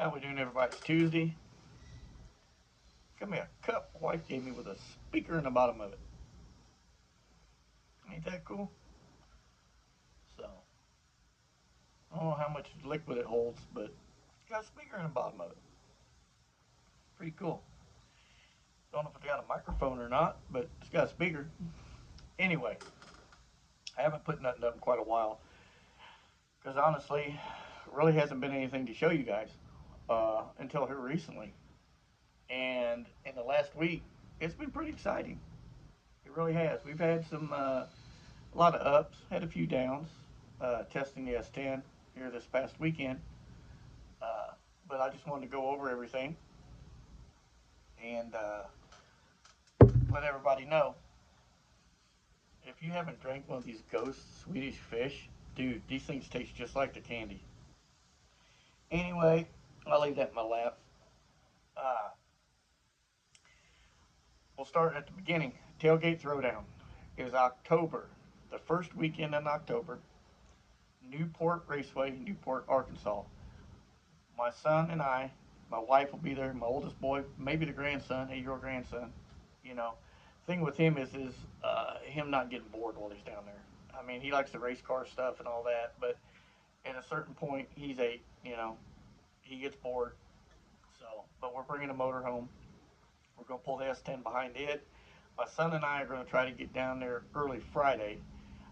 How we doing, everybody? It's Tuesday. Got me a cup my wife gave me with a speaker in the bottom of it. Ain't that cool? So, I don't know how much liquid it holds, but it's got a speaker in the bottom of it. Pretty cool. Don't know if it's got a microphone or not, but it's got a speaker. Anyway, I haven't put nothing up in quite a while because honestly, really hasn't been anything to show you guys until here recently. And in the last week, it's been pretty exciting. It really has. We've had a lot of ups, had a few downs, testing the S10 here this past weekend. Uh, but I just wanted to go over everything and let everybody know. If you haven't drank one of these Ghost Swedish Fish, dude, these things taste just like the candy. Anyway, I'll leave that in my lap. Uh, we'll start at the beginning. Tailgate Throwdown is October, the first weekend in October. Newport Raceway, Newport, Arkansas. My son and I, my wife will be there, my oldest boy, maybe the grandson, 8-year-old grandson. You know, thing with him is him not getting bored while he's down there. I mean, he likes the race car stuff and all that, but at a certain point, he's 8. He gets bored. So, but we're bringing a motor home. We're gonna pull the S10 behind it. My son and I are gonna try to get down there early Friday.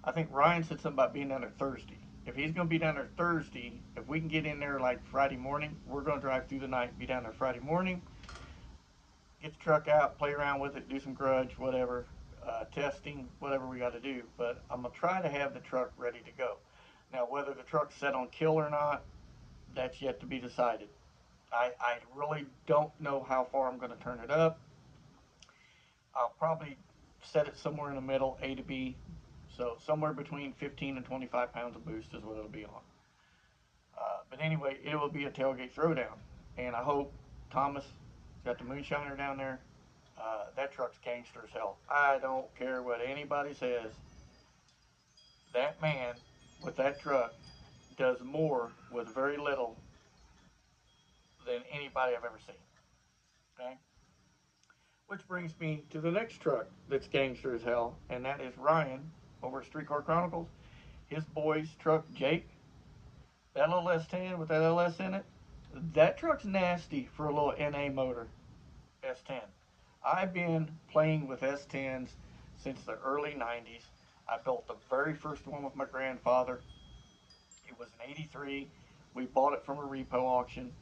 I think Ryan said something about being down there Thursday. If he's going to be down there Thursday, if we can get in there like Friday morning, we're going to drive through the night, be down there Friday morning, get the truck out, play around with it, do some grudge, whatever, testing, whatever we got to do. But I'm going to try to have the truck ready to go. Now, whether the truck's set on kill or not, that's yet to be decided. I really don't know how far I'm going to turn it up. I'll probably set it somewhere in the middle, A to B. So somewhere between 15 and 25 pounds of boost is what it'll be on. But anyway, it will be a tailgate throwdown. And I hope Thomas got the moonshiner down there. That truck's gangster as hell. I don't care what anybody says. That man with that truck does more with very little than anybody I've ever seen. Okay? Which brings me to the next truck that's gangster as hell, and that is Ryan over at Streetcar Chronicles. His boy's truck, Jake, that little S10 with that LS in it, that truck's nasty for a little NA motor S10. I've been playing with S10s since the early 90s. I built the very first one with my grandfather. It was an 83. We bought it from a repo auction.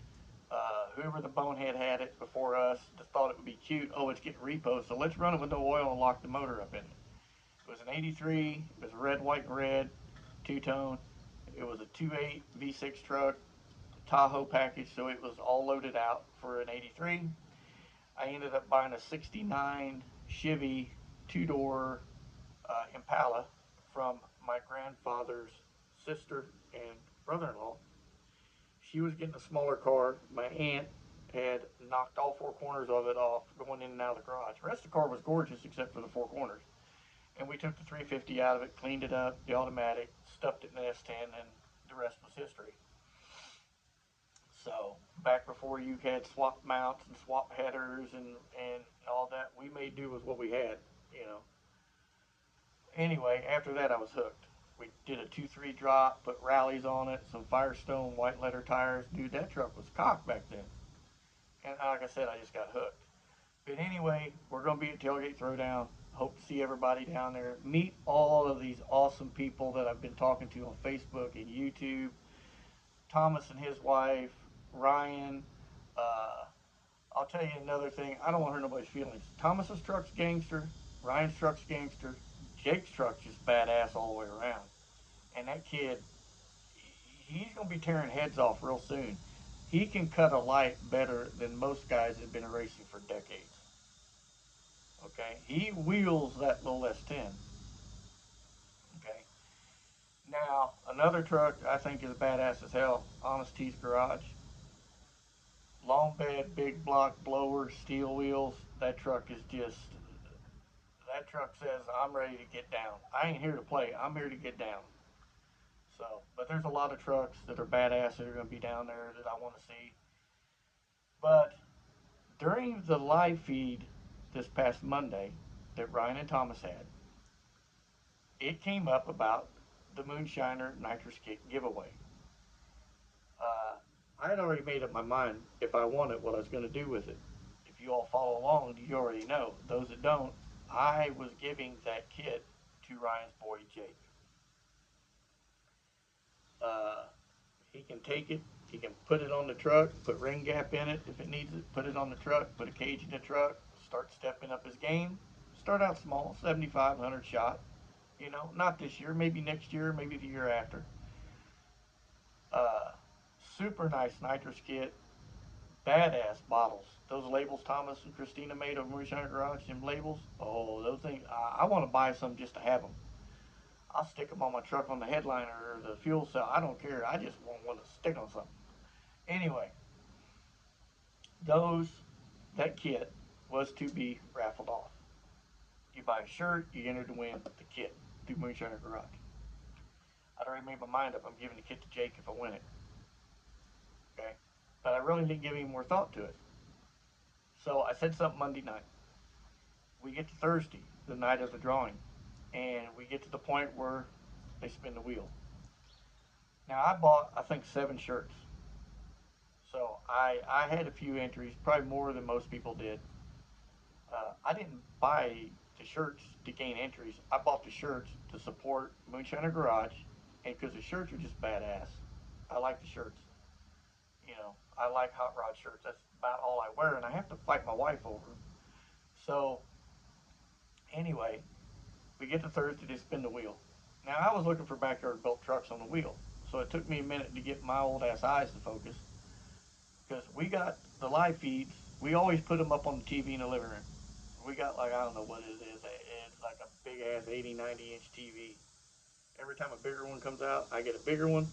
Whoever the bonehead had it before us just thought it would be cute. Oh, it's getting repo, so let's run it with no oil and lock the motor up in it. It was an 83. It was red, white, and red, two-tone. It was a 2.8 V6 truck, Tahoe package, so it was all loaded out for an 83. I ended up buying a 69 Chevy two-door Impala from my grandfather's sister and brother-in-law. She was getting a smaller car. My aunt had knocked all 4 corners of it off going in and out of the garage. The rest of the car was gorgeous except for the 4 corners. And we took the 350 out of it, cleaned it up, the automatic, stuffed it in the S10, and the rest was history. So back before you had swap mounts and swap headers and all that, we made do with what we had. Anyway, after that I was hooked. We did a 2-3 drop, put rallies on it, some Firestone white leather tires. Dude, that truck was cocked back then. And like I said, I just got hooked. But anyway, we're going to be at Tailgate Throwdown. Hope to see everybody down there. Meet all of these awesome people that I've been talking to on Facebook and YouTube. Thomas and his wife, Ryan. Uh, I'll tell you another thing. I don't want to hurt nobody's feelings. Thomas's truck's gangster. Ryan's truck's gangster. Jake's truck's just badass all the way around. And that kid, he's going to be tearing heads off real soon. He can cut a light better than most guys that have been racing for decades. Okay? He wheels that little S10. Okay? Now, another truck I think is badass as hell. Honest T's Garage. Long bed, big block blower, steel wheels. That truck is just, that truck says, I'm ready to get down. I ain't here to play. I'm here to get down. So, but there's a lot of trucks that are badass that are going to be down there that I want to see. But during the live feed this past Monday that Ryan and Thomas had, it came up about the Moonshiner Nitrous Kick giveaway. Uh, I had already made up my mind if I won it, what I was going to do with it. If you all follow along, you already know. Those that don't, I was giving that kit to Ryan's boy Jake. Uh, he can take it. He can put it on the truck, put ring gap in it if it needs it, put it on the truck, put a cage in the truck, start stepping up his game. Start out small, 7,500 shot. You know, not this year, maybe next year, maybe the year after. Uh, Super nice nitrous kit, badass bottles. Those labels Thomas and Christina made over Moonshine Garage, them labels. Oh, those things. I want to buy some just to have them. I'll stick them on my truck on the headliner or the fuel cell. I don't care. I just want one to stick on something. Anyway, those that kit was to be raffled off. You buy a shirt, you enter to win the kit through Moonshiner Garage. I'd already made my mind up. I'm giving the kit to Jake if I win it. Okay, but I really didn't give any more thought to it. So I said something Monday night. We get to Thursday, the night of the drawing, and we get to the point where they spin the wheel. Now I bought, I think, 7 shirts. So I had a few entries, probably more than most people did. I didn't buy the shirts to gain entries. I bought the shirts to support Moonshiner Garage, and because the shirts are just badass. I like the shirts. You know, I like hot rod shirts. That's about all I wear, and I have to fight my wife over them. So anyway, we get to Thursday to spin the wheel. Now I was looking for backyard built trucks on the wheel, so it took me a minute to get my old ass eyes to focus because we got the live feeds. We always put them up on the TV in the living room. We got like I don't know what it is. It's like a big ass 80, 90 inch TV. Every time a bigger one comes out, I get a bigger one.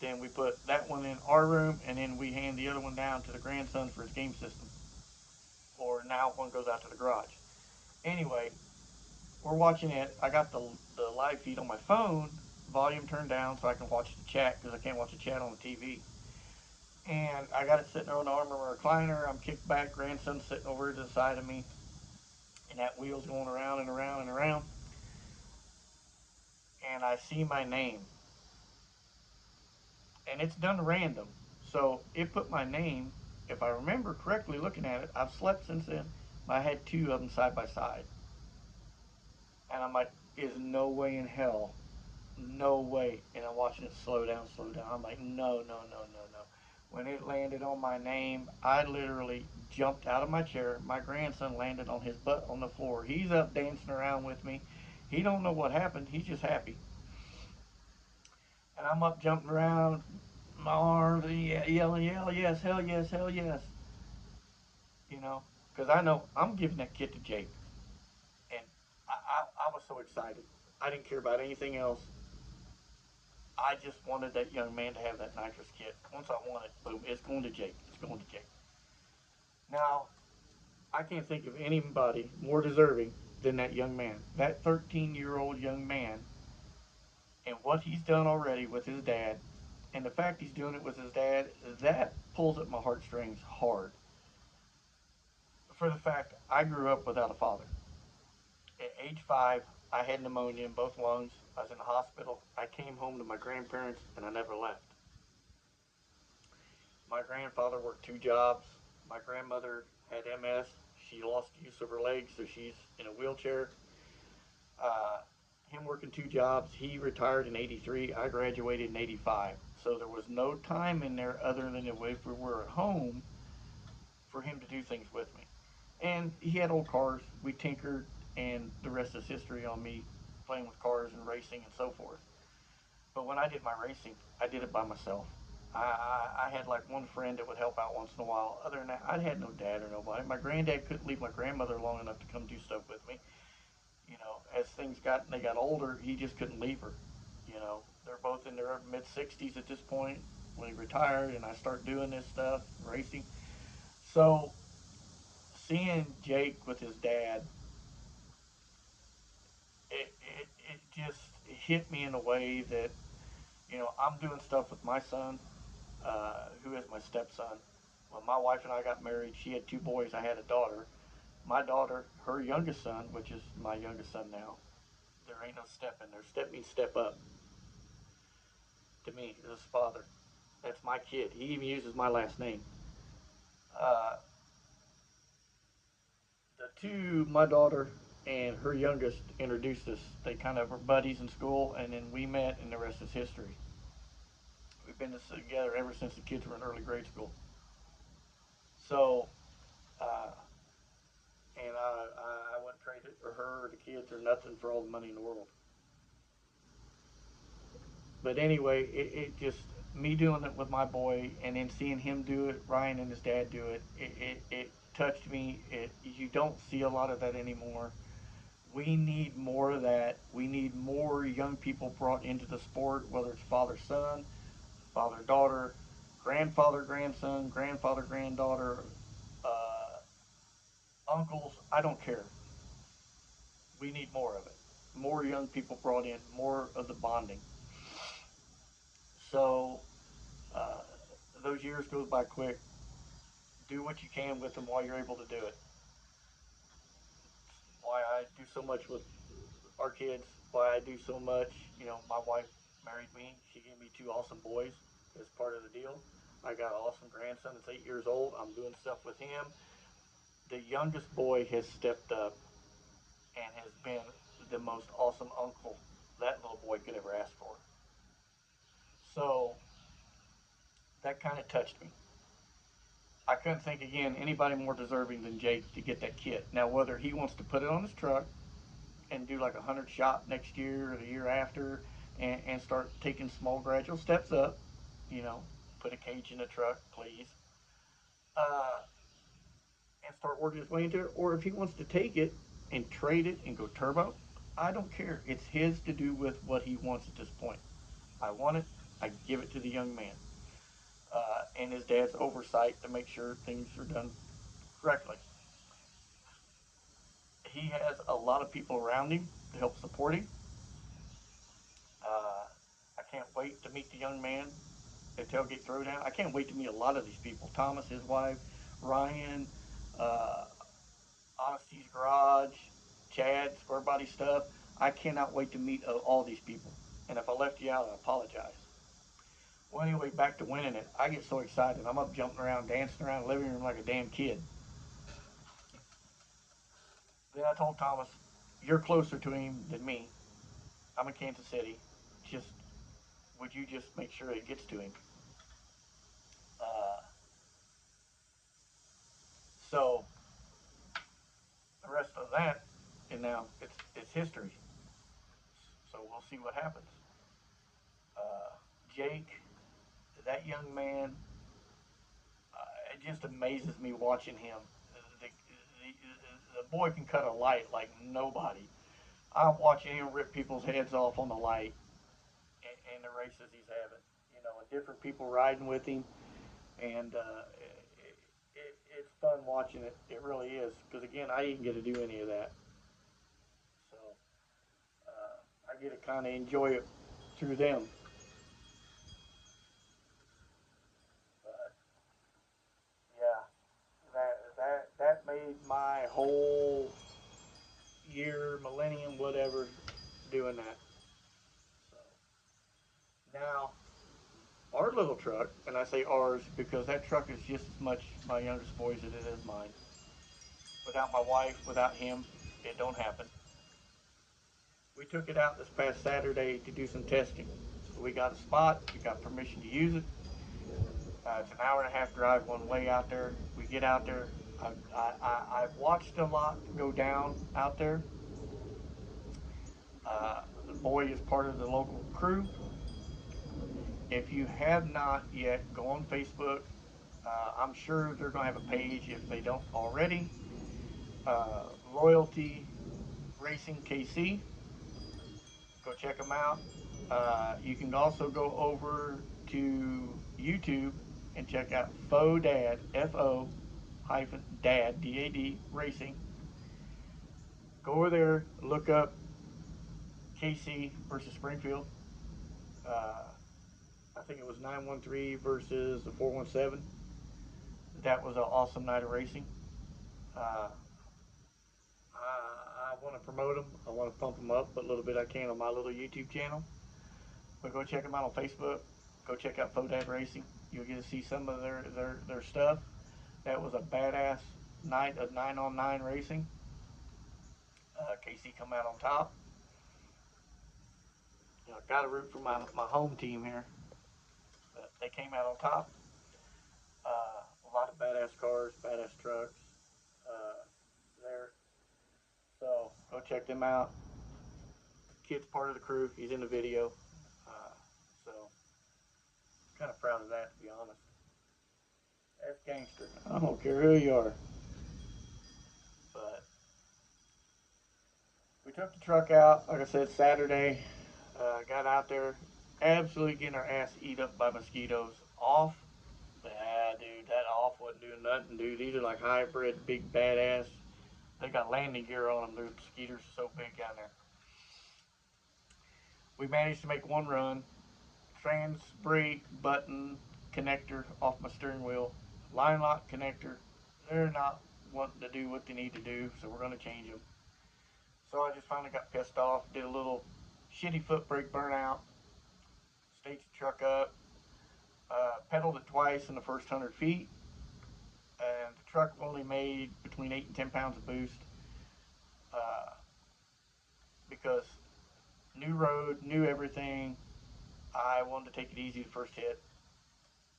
Then we put that one in our room, and then we hand the other one down to the grandson for his game system. Or now one goes out to the garage. Anyway, we're watching it. I got the live feed on my phone, volume turned down so I can watch the chat because I can't watch the chat on the TV. And I got it sitting there on the arm of a recliner. I'm kicked back, grandson's sitting over to the side of me, and that wheel's going around and around and around. And I see my name, and it's done random. So it put my name, if I remember correctly looking at it, I've slept since then. I had 2 of them side by side. And I'm like, there's no way in hell, no way. And I'm watching it slow down, slow down. I'm like, no, no, no, no, no. When it landed on my name, I literally jumped out of my chair. My grandson landed on his butt on the floor. He's up dancing around with me. He don't know what happened. He's just happy. And I'm up jumping around, my arms, and yelling, yell, yes, hell yes, hell yes. You know, because I know I'm giving that kid to Jake. And I was so excited. I didn't care about anything else. I just wanted that young man to have that nitrous kit. Once I won it, boom, it's going to Jake. It's going to Jake. Now, I can't think of anybody more deserving than that young man. That 13-year-old young man, and what he's done already with his dad, and the fact he's doing it with his dad, that pulls at my heartstrings hard. For the fact I grew up without a father. At age 5, I had pneumonia in both lungs. I was in the hospital. I came home to my grandparents, and I never left. My grandfather worked 2 jobs. My grandmother had MS. She lost use of her legs, so she's in a wheelchair. Uh, him working 2 jobs. He retired in '83. I graduated in '85. So there was no time in there other than if we were at home for him to do things with me. And he had old cars. We tinkered, and the rest is history on me playing with cars and racing and so forth. But when I did my racing, I did it by myself. I had like one friend that would help out once in a while. Other than that, I had no dad or nobody. My granddad couldn't leave my grandmother long enough to come do stuff with me. You know, as things got they got older, he just couldn't leave her. You know, they're both in their mid 60s at this point when he retired, and I start doing this stuff, racing. So seeing Jake with his dad, it just hit me in a way that I'm doing stuff with my son, who is my stepson. When my wife and I got married, she had two boys. I had a daughter. My daughter, her youngest son, which is my youngest son now, there ain't no step in there. Step means step up to me as his father. That's my kid. He even uses my last name. Uh, the two, my daughter and her youngest, introduced us. They kind of were buddies in school, and then we met, and the rest is history. We've been together ever since the kids were in early grade school. So, uh, and I wouldn't trade it for her or the kids or nothing for all the money in the world. But anyway, it just me doing it with my boy, and then seeing him do it, Ryan and his dad do it. It touched me. You don't see a lot of that anymore. We need more of that. We need more young people brought into the sport, whether it's father son, father daughter, grandfather grandson, grandfather granddaughter, uh, uncles. I don't care. We need more of it. More young people brought in, more of the bonding. So uh, those years go by quick. Do what you can with them while you're able to do it. Why I do so much with our kids, why I do so much. You know, my wife married me. She gave me two awesome boys as part of the deal. I got an awesome grandson that's 8 years old. I'm doing stuff with him. The youngest boy has stepped up and has been the most awesome uncle that little boy could ever ask for. So that kind of touched me. I couldn't think again anybody more deserving than Jake to get that kit. Now, whether he wants to put it on his truck and do like 100 shot next year or the year after, and start taking small gradual steps up, you know, put a cage in the truck, please, uh, and start working his way into it, or if he wants to take it and trade it and go turbo, I don't care. It's his to do with what he wants at this point. I want it. I give it to the young man, and his dad's oversight to make sure things are done correctly. He has a lot of people around him to help support him. Uh, I can't wait to meet the young man at Tailgate Throwdown. I can't wait to meet a lot of these people. Thomas, his wife, Ryan, uh, Honesty's Garage, Chad, Square Body Stuff. I cannot wait to meet all these people. And if I left you out, I apologize. Well, anyway, back to winning it. I get so excited. I'm up jumping around, dancing around the living room like a damn kid. Then I told Thomas, "You're closer to him than me. I'm in Kansas City. Just would you just make sure it gets to him?" Uh, so the rest of that, and now it's history. So we'll see what happens. Jake, that young man, it just amazes me watching him. The boy can cut a light like nobody. I'm watching him rip people's heads off on the light and the races he's having. You know, and different people riding with him, and it's fun watching it. It really is because again, I didn't get to do any of that, so I get to kind of enjoy it through them. But yeah, that made my whole year, millennium, whatever, doing that. So now our little truck, and I say ours because that truck is just as much my youngest boy's as it is mine. Without my wife, without him, it don't happen. We took it out this past Saturday to do some testing. We got a spot. We got permission to use it. It's an hour and a half drive one way out there. We get out there. I've watched a lot go down out there. The boy is part of the local crew. If you have not yet, go on Facebook. I'm sure they're going to have a page if they don't already. Royalty Racing KC. Go check them out. You can also go over to YouTube and check out Fo Dad, FO hyphen Dad, DAD Racing. Go over there, look up KC versus Springfield. Uh, I think it was 913 versus the 417. That was an awesome night of racing. Uh, I want to promote them. I want to pump them up a little bit I can on my little YouTube channel. But go check them out on Facebook. Go check out Fodad Racing. You'll get to see some of their stuff. That was a badass night of 9-on-9 racing. KC come out on top. Got to root for my home team here. But they came out on top. A lot of badass cars, badass trucks there. So go check them out. Kid's part of the crew. He's in the video. Uh, so kind of proud of that, to be honest. That's gangster. I don't care who you are. But we took the truck out, like I said, Saturday. Got out there, absolutely getting our ass eat up by mosquitoes. Off. Yeah, dude, that off wasn't doing nothing, dude. These are like hybrid, big badass. They got landing gear on them. The mosquitoes are so big down there. We managed to make one run. Trans brake button connector off my steering wheel. Line lock connector. They're not wanting to do what they need to do, so we're going to change them. So I just finally got pissed off. Did a little shitty foot brake burnout. Staged the truck up. Pedaled it twice in the first 100 feet. And the truck only made between 8 and 10 pounds of boost. Uh, because new road, new everything. I wanted to take it easy the first hit.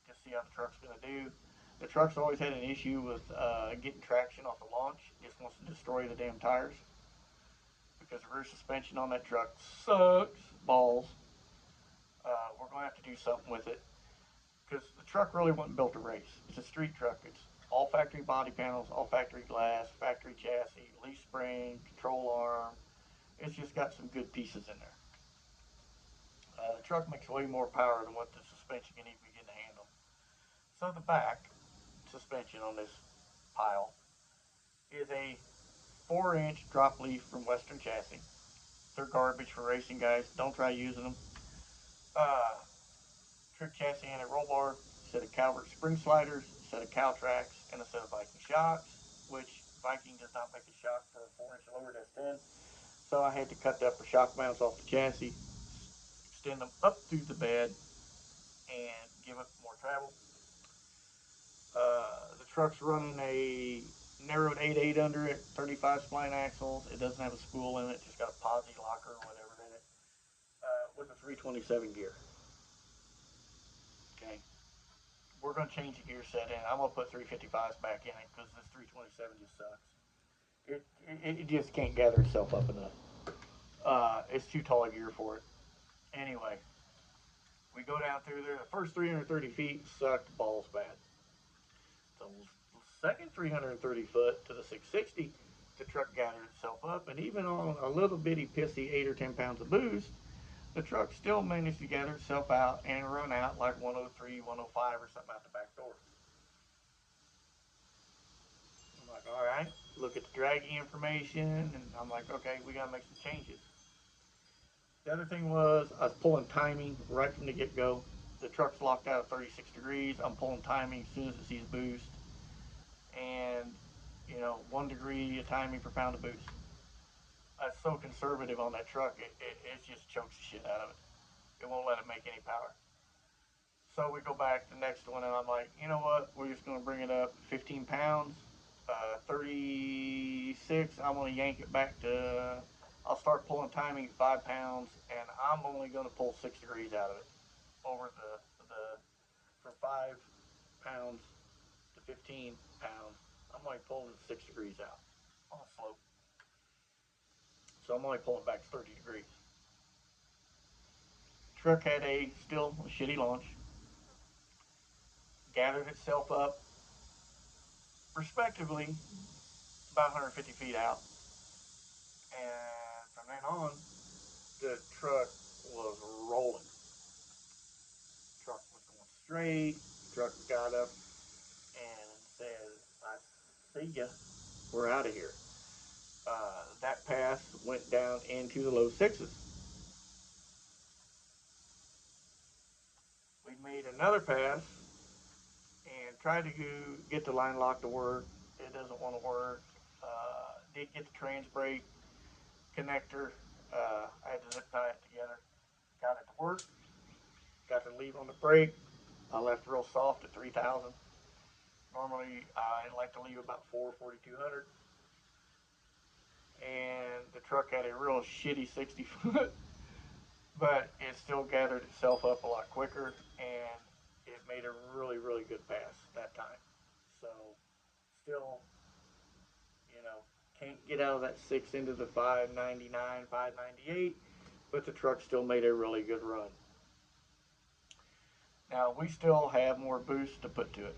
Just see how the truck's going to do. The truck's always had an issue with getting traction off the launch. It just wants to destroy the damn tires. Because the rear suspension on that truck sucks balls. We're going to have to do something with it. Because the truck really wasn't built to race. It's a street truck. It's all factory body panels, all factory glass, factory chassis, leaf spring, control arm. It's just got some good pieces in there. The truck makes way more power than what the suspension can even begin to handle. So the back suspension on this pile is a 4-inch drop leaf from Western Chassis. They're garbage for racing guys. Don't try using them. Trick chassis and a roll bar, a set of Calvert spring sliders, a set of cow tracks, and a set of Viking shocks, which Viking does not make a shock for a 4-inch lowered S10. So I had to cut the upper shock mounts off the chassis, extend them up through the bed, and give it more travel. The truck's running a narrowed 8.8 under it, 35 spline axles. It doesn't have a spool in it, just got a posi locker or whatever in it, with a 327 gear. Okay, we're going to change the gear set in. I'm going to put 355s back in it because this 327 just sucks. It just can't gather itself up enough. It's too tall a gear for it. Anyway, we go down through there. The first 330 feet sucked balls bad. The second 330 foot to the 660, the truck gathered itself up, and even on a little bitty pissy 8 or 10 pounds of boost, the truck still managed to gather itself out and run out like 103, 105 or something out the back door. I'm like, all right, look at the dragging information, and I'm like, okay, we gotta make some changes. The other thing was I was pulling timing right from the get-go. The truck's locked out at 36 degrees. I'm pulling timing as soon as it sees boost. And, 1 degree of timing per pound of boost. That's so conservative on that truck, it just chokes the shit out of it. It won't let it make any power. So we go back to the next one, and I'm like, you know what? We're just going to bring it up 15 pounds. 36, I'm going to yank it back to, I'll start pulling timing at 5 pounds, and I'm only going to pull 6 degrees out of it over from 5 pounds to 15 pounds. I'm only pulling 6 degrees out on a slope. So I'm only pulling back 30 degrees. Truck had still a shitty launch. Gathered itself up, respectively, about 150 feet out. And from then on, the truck was rolling. Truck was going straight. Truck got up and said, I see ya. We're out of here. That pass went down into the low sixes. We made another pass and tried to get the line lock to work. It doesn't want to work. Did get the trans brake connector. I had to zip tie it together. Got it to work. Got the leave on the brake. I left real soft at 3,000. Normally, I like to leave about 4,200. And the truck had a real shitty 60 foot, but it still gathered itself up a lot quicker, and it made a really, really good pass that time. So, still, you know, can't get out of that 6 into the 599, 598, but the truck still made a really good run. Now, we still have more boost to put to it.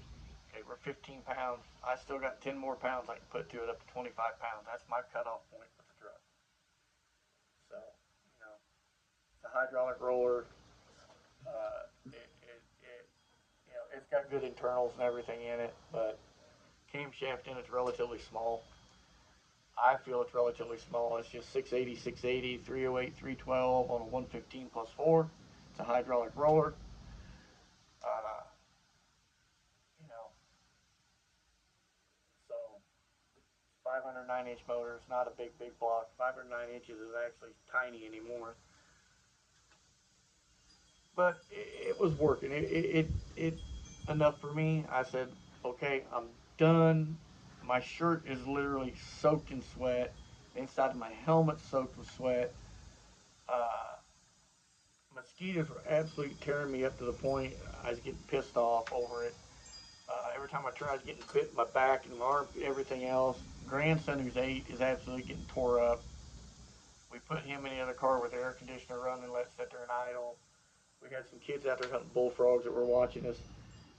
Okay, we're 15 pounds. I still got 10 more pounds I can put to it, up to 25 pounds. That's my cutoff point with the truck. So, you know, it's a hydraulic roller. You know, it's got good internals and everything in it, but camshaft in it's relatively small. I feel it's relatively small. It's just 680, 680, 308, 312 on a 115 plus 4. It's a hydraulic roller. Uh, you know, so 509-inch motor. It's not a big block. 509 inches is actually tiny anymore. But it was working. It enough for me. I said, okay, I'm done. My shirt is literally soaked in sweat. The inside of my helmet soaked with sweat. Uh, Mosquitoes were absolutely tearing me up to the point I was getting pissed off over it. Every time I try, I was getting bit in my back and my arm, everything else. Grandson, who's 8, is absolutely getting tore up. We put him in the other car with the air conditioner running, let it sit there and idle. We had some kids out there hunting bullfrogs that were watching us.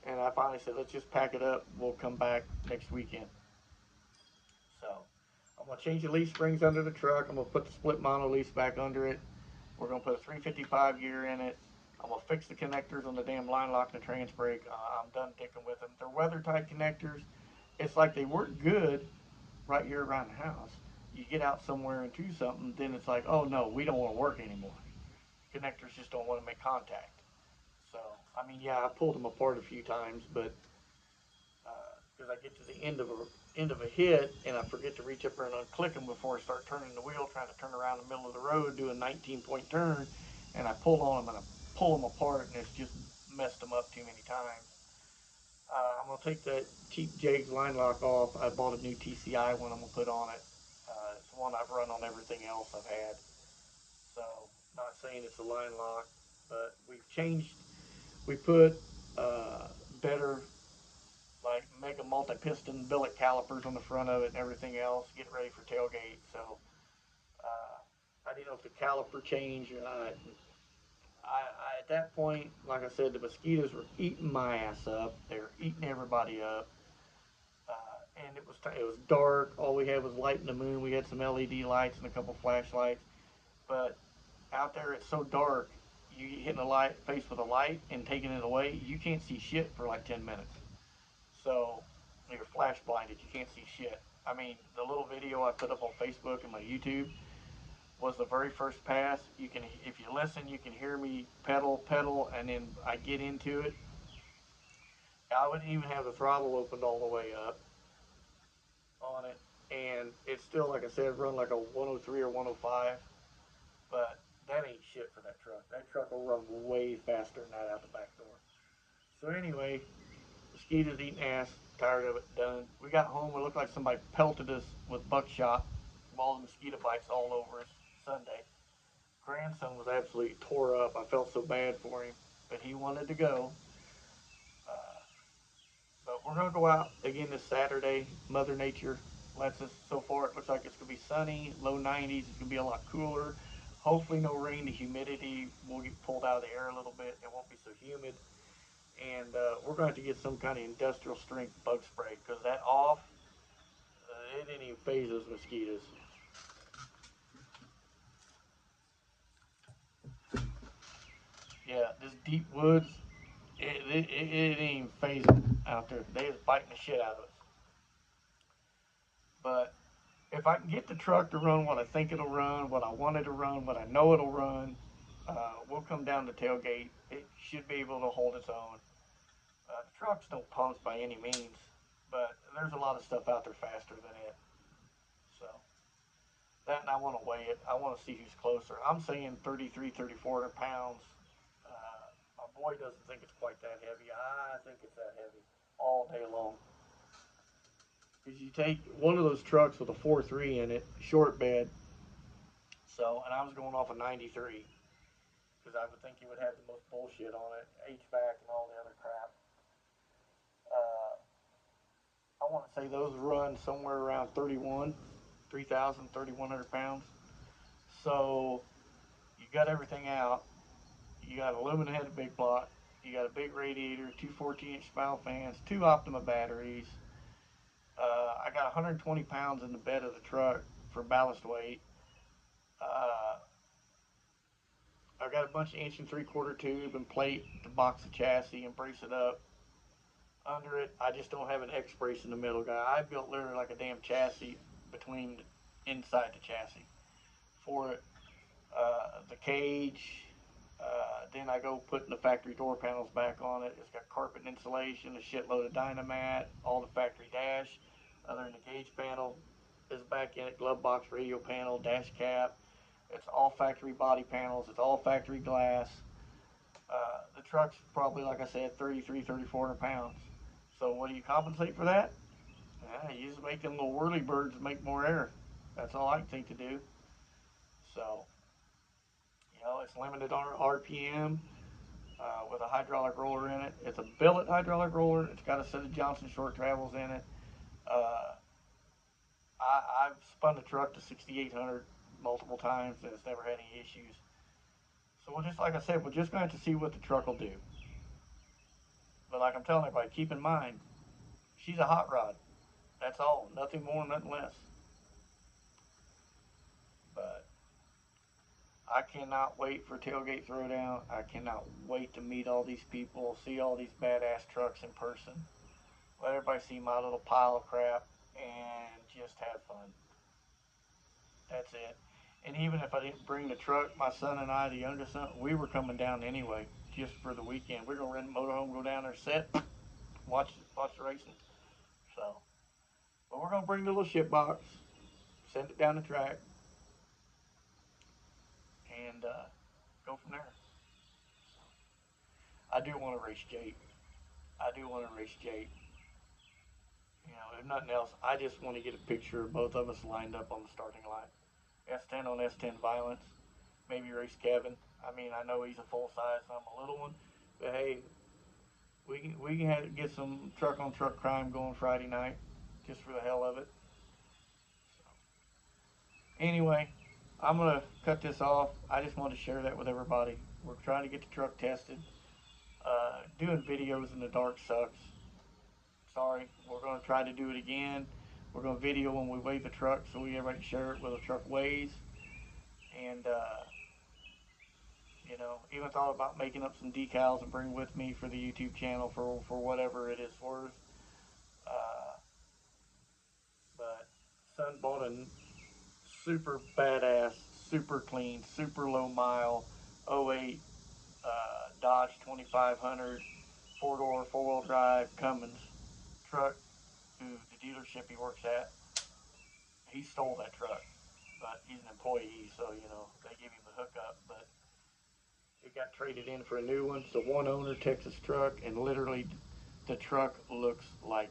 And I finally said, let's just pack it up. We'll come back next weekend. So I'm going to change the leaf springs under the truck. I'm going to put the split mono leaves back under it. We're going to put a 355 gear in it. I'm going to fix the connectors on the damn line lock and the trans brake. I'm done dicking with them. They're weather tight connectors. It's like they work good right here around the house. You get out somewhere and do something, then it's like, oh no, we don't want to work anymore. Connectors just don't want to make contact. So, I mean, yeah, I pulled them apart a few times, but because I get to the end of a hit and I forget to reach up there and unclick them before I start turning the wheel, trying to turn around the middle of the road, do a 19-point turn, and I pull on them and I pull them apart, and it's just messed them up too many times. I'm gonna take that cheap Jags line lock off. I bought a new TCI one. I'm gonna put on it. It's the one I've run on everything else I've had. So, not saying it's a line lock, but we've changed. We put better, like, mega multi-piston billet calipers on the front of it and everything else, getting ready for tailgate. So I didn't know if the caliper changed or not. At that point, like I said, the mosquitoes were eating my ass up. They were eating everybody up. And it was dark. All we had was light in the moon. We had some LED lights and a couple flashlights. But out there, it's so dark. You hitting a light face with a light and taking it away, you can't see shit for like 10 minutes. So you're flash blinded. You can't see shit. I mean, the little video I put up on Facebook and my YouTube was the very first pass. You can, if you listen, you can hear me pedal, and then I get into it. I wouldn't even have the throttle opened all the way up on it, and it's still, like I said, run like a 103 or 105. But that ain't shit for that truck. That truck will run way faster than that out the back door. So anyway, mosquitoes eating ass, tired of it, done. We got home, it looked like somebody pelted us with buckshot, all the mosquito bites all over us Sunday. Grandson was absolutely tore up. I felt so bad for him, but he wanted to go. Uh, but we're going to go out again this Saturday. Mother Nature lets us, so far it looks like it's going to be sunny, low 90s. It's going to be a lot cooler. Hopefully no rain. The humidity will get pulled out of the air a little bit. It won't be so humid. And we're going to have to get some kind of industrial strength bug spray, because that off, it didn't even phase those mosquitoes. Yeah, this deep woods, it didn't even phase them out there. They was biting the shit out of us. But if I can get the truck to run what I think it'll run, what I want it to run, what I know it'll run, we'll come down to tailgate. It should be able to hold its own. The trucks don't pump by any means, but there's a lot of stuff out there faster than it. So that, and I want to weigh it. I want to see who's closer. I'm saying 33, 3,400 pounds. My boy doesn't think it's quite that heavy. I think it's that heavy all day long. Because you take one of those trucks with a 4.3 in it, short bed. So, and I was going off a 93 because I would think you would have the most bullshit on it, HVAC and all the other crap. Uh, I want to say those run somewhere around 3,000, 3,100 pounds. So you got everything out. You got aluminum headed big block. You got a big radiator, two 14-inch spiral fans, two Optima batteries. I got 120 pounds in the bed of the truck for ballast weight. Uh, I got a bunch of 1 3/4 tube and plate to box the chassis and brace it up. Under it, I just don't have an X brace in the middle, guy. I built literally like a damn chassis between inside the chassis for it. The cage. Then I go putting the factory door panels back on it. It's got carpet insulation, a shitload of Dynamat, all the factory dash, other than the gauge panel is back in it, glove box, radio panel, dash cap. It's all factory body panels. It's all factory glass. The truck's probably, like I said, 33, 3,400 pounds. So what do you compensate for that? You just make them little whirly birds make more air. That's all I think to do. So, it's limited on RPM with a hydraulic roller in it. It's a billet hydraulic roller. It's got a set of Johnson short travels in it. Uh, I've spun the truck to 6,800 multiple times and it's never had any issues. So we'll just, like I said, we're just going to have to see what the truck will do. But like I'm telling everybody, keep in mind, she's a hot rod. That's all. Nothing more, nothing less. But I cannot wait for Tailgate Throwdown. I cannot wait to meet all these people, see all these badass trucks in person. Let everybody see my little pile of crap and just have fun. That's it. And even if I didn't bring the truck, my son and I, the youngest son, we were coming down anyway, just for the weekend. We're gonna rent a motorhome, go down there, sit, watch the racing. So, but we're gonna bring the little ship box, send it down the track, and go from there. I do want to race Jake. I do want to race Jake. If nothing else, I just want to get a picture of both of us lined up on the starting line. S10 on S10 violence. Maybe race Kevin. I mean, I know he's a full size and I'm a little one, but hey, we can get some truck on truck crime going Friday night, just for the hell of it. So, anyway, I'm gonna cut this off. I just wanted to share that with everybody. We're trying to get the truck tested. Doing videos in the dark sucks. Sorry. We're gonna try to do it again. We're gonna video when we weigh the truck so everybody can share it where the truck weighs. And even thought about making up some decals and bring with me for the YouTube channel for whatever it is worth. Uh, but son bought a super badass, super clean, super low mile '08 Dodge 2500 4-door 4-wheel drive Cummins truck. Who the dealership he works at, he stole that truck, but he's an employee, so they give him the hookup. But it got traded in for a new one. It's a one owner Texas truck, and literally the truck looks like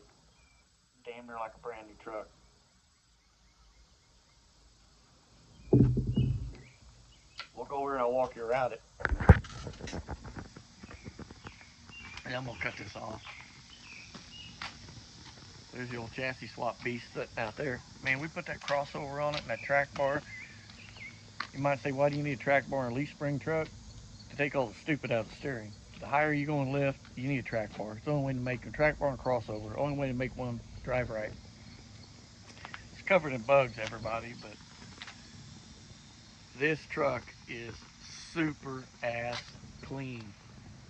damn near like a brand new truck. We'll go over and I'll walk you around it. And I'm gonna cut this off. There's the old chassis swap beast sitting out there. Man, we put that crossover on it and that track bar. You might say, why do you need a track bar in a leaf spring truck? To take all the stupid out of the steering. The higher you go and lift, you need a track bar. It's the only way to make a track bar and crossover. The only way to make one drive right. It's covered in bugs, everybody, but this truck is super ass clean.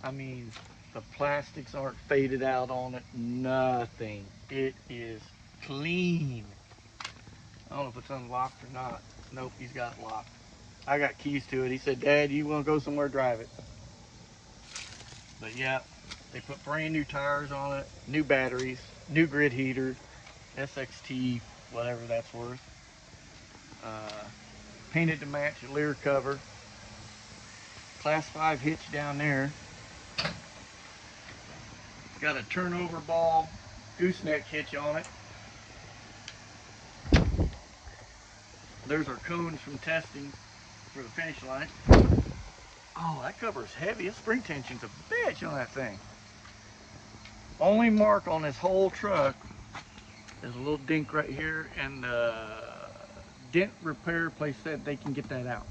I mean, the plastics aren't faded out on it, nothing. It is clean. I don't know if it's unlocked or not. Nope, he's got it locked. I got keys to it. He said, Dad, you want to go somewhere, drive it. But yeah, They put brand new tires on it, new batteries, new grid heater, SXT, whatever that's worth. Painted to match the Lear cover. Class 5 hitch down there. Got a turnover ball gooseneck hitch on it. There's our cones from testing for the finish line. Oh, that cover's heavy. Its spring tension's a bitch on that thing. Only mark on this whole truck is a little dink right here, and the dent repair place said they can get that out.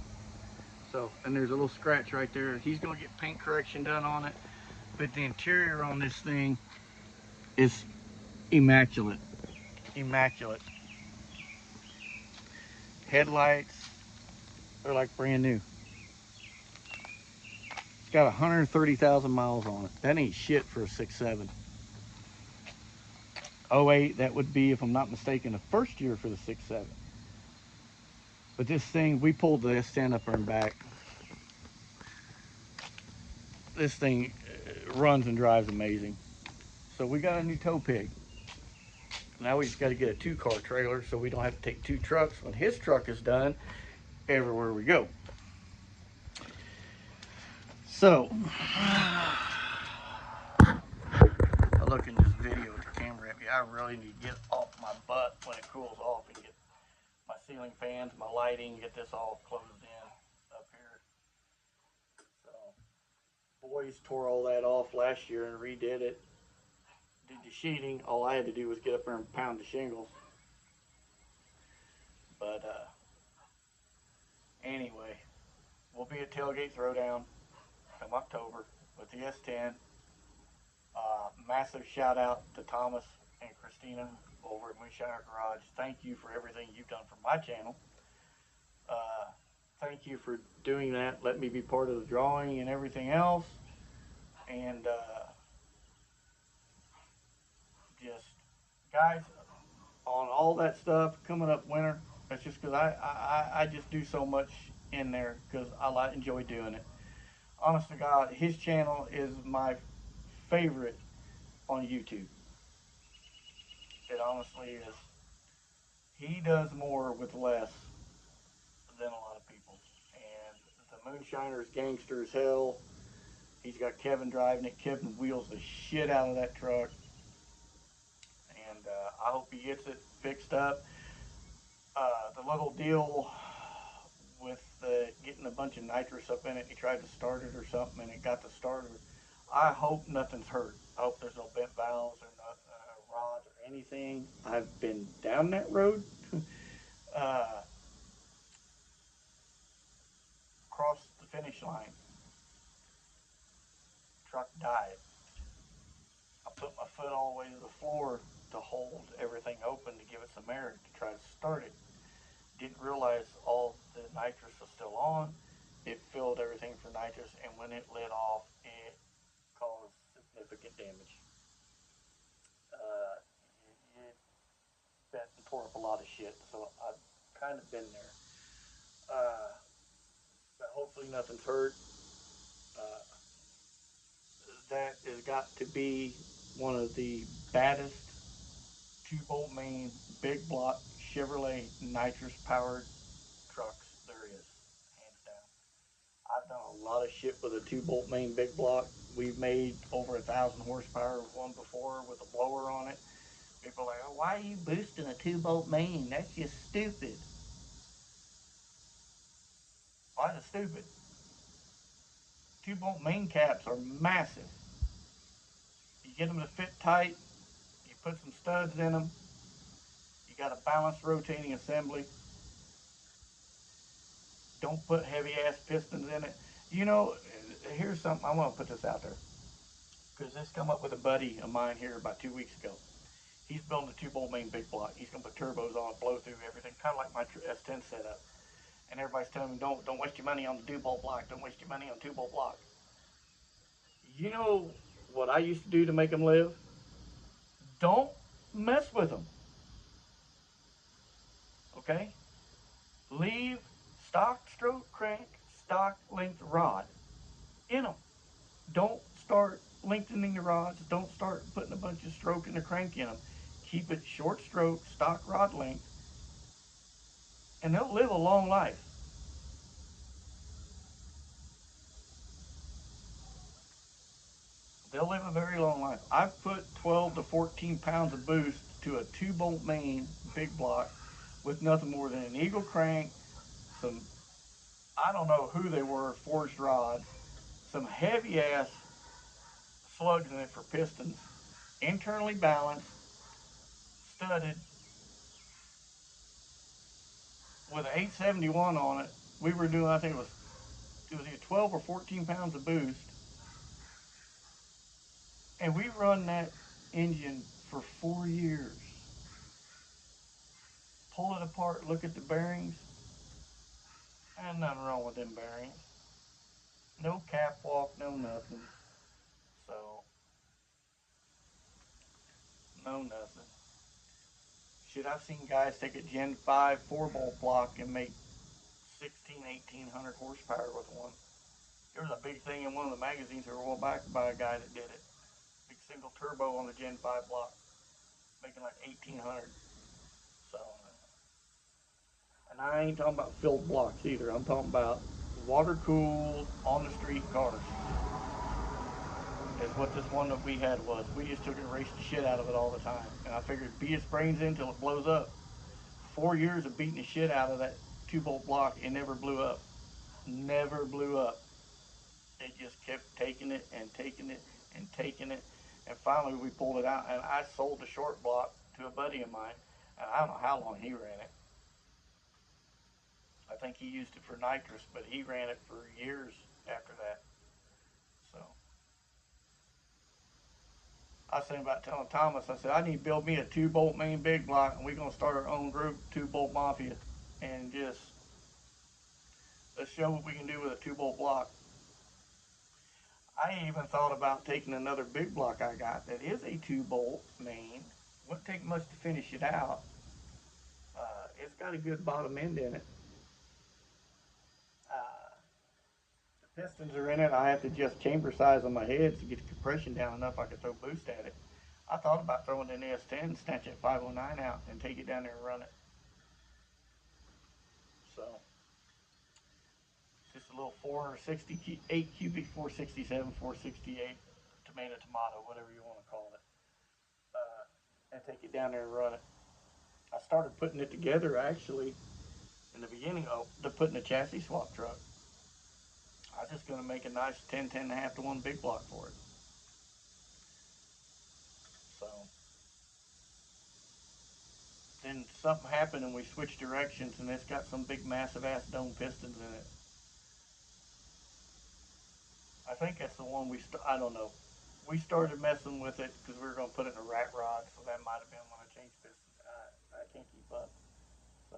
So, and there's a little scratch right there. He's gonna get paint correction done on it, but the interior on this thing is immaculate. Immaculate. Headlights, they're like brand new. It's got 130,000 miles on it. That ain't shit for a 6.7. 08, that would be, if I'm not mistaken, the first year for the 6.7. But this thing, we pulled the S10 up and back. This thing runs and drives amazing. So we got a new tow pig. Now we just got to get a 2-car trailer so we don't have to take 2 trucks when his truck is done everywhere we go. So, I look in this video at the camera at me. I really need to get off my butt when it cools off and get my ceiling fans, my lighting, get this all closed in up here. So, boys tore all that off last year and redid it. Did the sheeting. All I had to do was get up there and pound the shingles. But anyway, we'll be at Tailgate Throwdown come October with the S10. Massive shout out to Thomas and Christina over at Moonshiner Garage. Thank you for everything you've done for my channel. Thank you for doing that. Let me be part of the drawing and everything else. And just, guys, on all that stuff coming up winter, it's just because I just do so much in there because I enjoy doing it. Honest to God, his channel is my favorite on YouTube. It honestly is. He does more with less than a lot of people. And the Moonshiner's gangster as hell. He's got Kevin driving it. Kevin wheels the shit out of that truck. And I hope he gets it fixed up. The little deal with getting a bunch of nitrous up in it, he tried to start it or something and it got the starter. I hope nothing's hurt. I hope there's no bent valves or not, rods or anything. I've been down that road. Crossed the finish line. Truck died. I put my foot all the way to the floor to hold everything open to give it some air to try to start it. Didn't realize all the nitrous was still on. It filled everything for nitrous, and when it lit off, it caused significant damage. It bent and tore up a lot of shit, so I've kind of been there. But hopefully nothing's hurt. That has got to be one of the baddest 2-bolt main big block Chevrolet nitrous powered trucks there is, hands down. I've done a lot of shit with a 2-bolt main big block. We've made over 1,000 horsepower with one before with a blower on it. People are like, oh, why are you boosting a 2-bolt main? That's just stupid. Why is it stupid? 2-bolt main caps are massive. You get them to fit tight. You put some studs in them. You got a balanced rotating assembly. Don't put heavy ass pistons in it. You know, here's something, I want to put this out there. Because this come up with a buddy of mine here about 2 weeks ago. He's building a 2-bolt main big block. He's going to put turbos on it, blow through everything, kind of like my S10 setup. And everybody's telling me, don't waste your money on the 2-bolt block. Don't waste your money on 2-bolt block. You know what I used to do to make them live? Don't mess with them. Okay? Leave stock stroke crank, stock length rod in them. Don't start lengthening the rods. Don't start putting a bunch of stroke and a crank in them. Keep it short stroke, stock rod length, and they'll live a long life. They'll live a very long life. I've put 12 to 14 pounds of boost to a 2-bolt main big block with nothing more than an eagle crank, some, I don't know who they were, forged rods, some heavy ass slugs in it for pistons, internally balanced, studded, with an 871 on it. We were doing, I think it was either 12 or 14 pounds of boost, and we run that engine for 4 years. Pull it apart, look at the bearings. And nothing wrong with them bearings. No cap walk, no nothing. So, no nothing. Shit, I've seen guys take a Gen 5 4-bolt block and make 1800 horsepower with one. There was a big thing in one of the magazines a while back by a guy that did it. Big single turbo on the Gen 5 block, making like 1800. So, and I ain't talking about filled blocks either. I'm talking about water cooled on the street cars. Is what this one that we had was. We just took it and raced the shit out of it all the time. And I figured beat its brains in until it blows up. 4 years of beating the shit out of that 2-bolt block, it never blew up. Never blew up. It just kept taking it and taking it and taking it. And finally we pulled it out, and I sold the short block to a buddy of mine. And I don't know how long he ran it. I think he used it for nitrous, but he ran it for years after that. So I was thinking about telling Thomas, I said, I need to build me a 2-bolt main big block, and we're going to start our own group, 2-bolt mafia, and just let's show what we can do with a 2-bolt block. I even thought about taking another big block I got that is a 2-bolt main. Wouldn't take much to finish it out. It's got a good bottom end in it. Uh, the pistons are in it. I have to adjust chamber size on my head to get the compression down enough I can throw boost at it. I thought about throwing an S10, snatch that 509 out, and take it down there and run it. So, it's just a little 468 cubic, 467, 468, tomato, whatever you want to call it. And take it down there and run it. I started putting it together actually in the beginning of the putting a chassis swap truck. I was just going to make a nice 10, 10 and a half to 1 big block for it. So then something happened and we switched directions, and it's got some big massive ass dome pistons in it. I think that's the one I don't know. We started messing with it because we were going to put it in a rat rod, so that might have been when I changed pistons. I can't keep up. So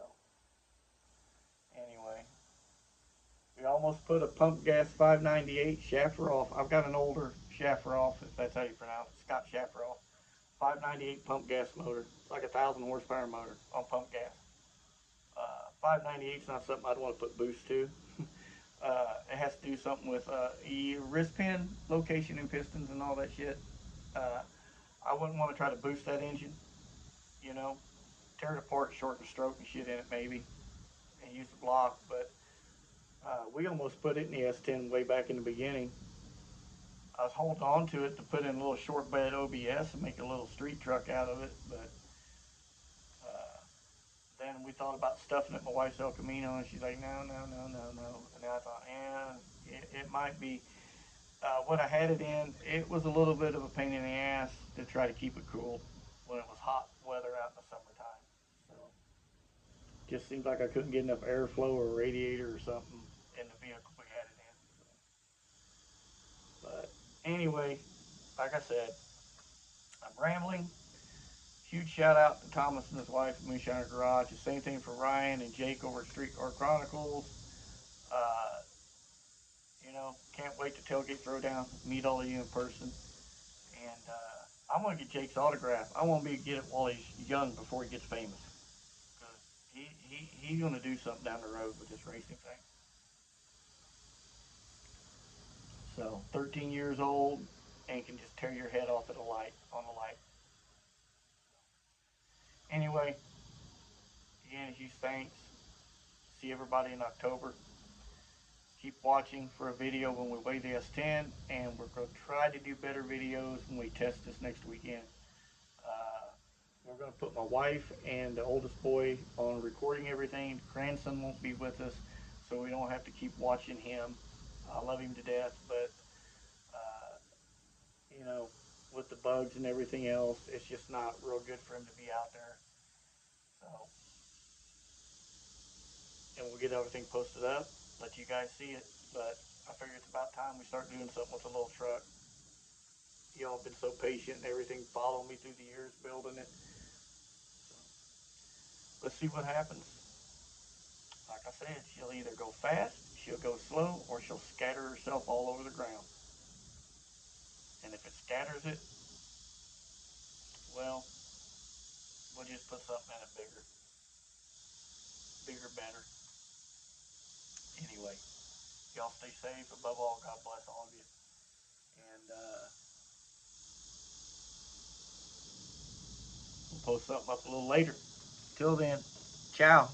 anyway, we almost put a pump gas 598 Shaffer-Off. I've got an older Shaffer-Off, if that's how you pronounce it, Scott Shaffer-Off. 598 pump gas motor. It's like a 1,000 horsepower motor on pump gas. 598 is not something I'd want to put boost to. It has to do something with wrist pin location and pistons and all that shit. Uh, I wouldn't want to try to boost that engine, you know, tear it apart, shorten the stroke and shit in it maybe, and use the block. But we almost put it in the S10 way back in the beginning. I was holding on to it to put in a little short bed OBS and make a little street truck out of it, but then we thought about stuffing it in my wife's El Camino, and she's like, no, no, no, no, no. And I thought, yeah, it might be. What I had it in, it was a little bit of a pain in the ass to try to keep it cool when it was hot weather out in the summertime. So just seemed like I couldn't get enough airflow or radiator or something in the vehicle we had it in. So. But anyway, like I said, I'm rambling. Huge shout out to Thomas and his wife at Moonshiner Garage. The same thing for Ryan and Jake over at Streetcar Chronicles. Uh, can't wait to Tailgate Throwdown, meet all of you in person. And I'm going to get Jake's autograph. I want to get it while he's young before he gets famous. Because he's going to do something down the road with this racing thing. So, 13 years old, and can just tear your head off at a light on the light. Anyway, again, huge thanks. See everybody in October. Keep watching for a video when we weigh the S10, and we're going to try to do better videos when we test this next weekend. We're going to put my wife and the oldest boy on recording everything. Grandson won't be with us, so we don't have to keep watching him. I love him to death, but you know, with the bugs and everything else, it's just not real good for him to be out there. So, and we'll get everything posted up, let you guys see it. But I figure it's about time we start doing something with the little truck. Y'all have been so patient and everything, following me through the years building it. So, let's see what happens. Like I said, she'll either go fast, she'll go slow, or she'll scatter herself all over the ground. And if it scatters it, well, we'll just put something in it bigger. Bigger, better. Anyway, y'all stay safe. Above all, God bless all of you. And we'll post something up a little later. Till then, ciao.